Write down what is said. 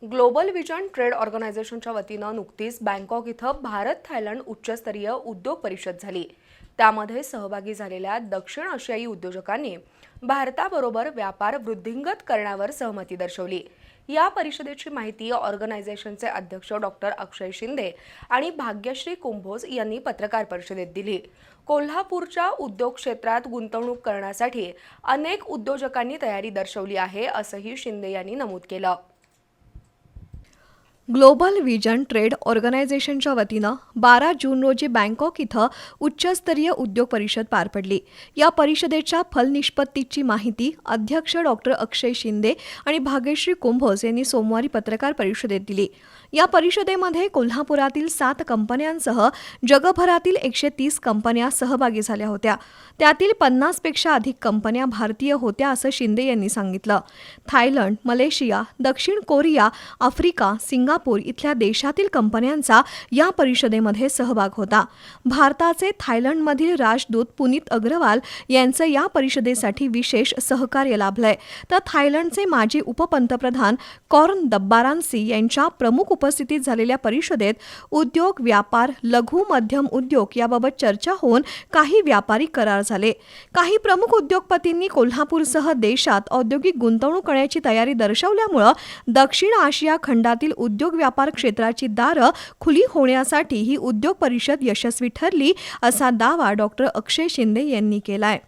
Global vision trade ऑर्गनायझेशनच्या वतीनं नुकतीच बँकॉक इथं भारत थायलंड उच्चस्तरीय उद्योग परिषद झाली। त्यामध्ये सहभागी झालेल्या दक्षिण आशियाई उद्योजकांनी भारताबरोबर व्यापार वृद्धिंगत करण्यावर सहमती दर्शवली। या परिषदेची माहिती ऑर्गनायझेशनचे अध्यक्ष डॉक्टर अक्षय शिंदे आणि भाग्यश्री कुंभोज यांनी पत्रकार परिषदेत दिली। कोल्हापूरच्या उद्योग क्षेत्रात गुंतवणूक करण्यासाठी अनेक उद्योजकांनी तयारी दर्शवली आहे, असंही शिंदे यांनी नमूद केलं। ग्लोबल विजन ट्रेड ऑर्गनायझेशनच्या वतीनं 12 जून रोजी बँकॉक इथं उच्चस्तरीय उद्योग परिषद पार पडली। या परिषदेच्या फलनिष्पत्तीची माहिती अध्यक्ष डॉक्टर अक्षय शिंदे आणि भाग्यश्री कुंभोज यांनी सोमवारी पत्रकार परिषदेत दिली। या परिषदेमध्ये कोल्हापुरातील 7 कंपन्यांसह जगभरातील 130 कंपन्या सहभागी झाल्या होत्या। त्यातील 50 पेक्षा अधिक कंपन्या भारतीय होत्या, असं शिंदे यांनी सांगितलं। थायलंड, मलेशिया, दक्षिण कोरिया, आफ्रिका, सिंगापूर इथल्या देशातील कंपन्यांचा या परिषदेमध्ये सहभाग होता। भारताचे थायलंडमधील राजदूत पुनीत अग्रवाल यांचं या परिषदेसाठी विशेष सहकार्य लाभलंय, तर थायलंडचे माजी उपपंतप्रधान कॉर्न दब्बारान्सी यांच्या प्रमुख उपस्थितीत झालेल्या परिषदेत उद्योग, व्यापार, लघु मध्यम उद्योग याबाबत चर्चा होऊन काही व्यापारी करार झाले। काही प्रमुख उद्योगपतींनी कोल्हापूरसह देशात औद्योगिक गुंतवणूक करण्याची तयारी दर्शवल्यामुळे दक्षिण आशिया खंडातील उद्योग व्यापार क्षेत्राची दारं खुली होण्यासाठी ही उद्योग परिषद यशस्वी ठरली, असा दावा डॉक्टर अक्षय शिंदे यांनी केलाय।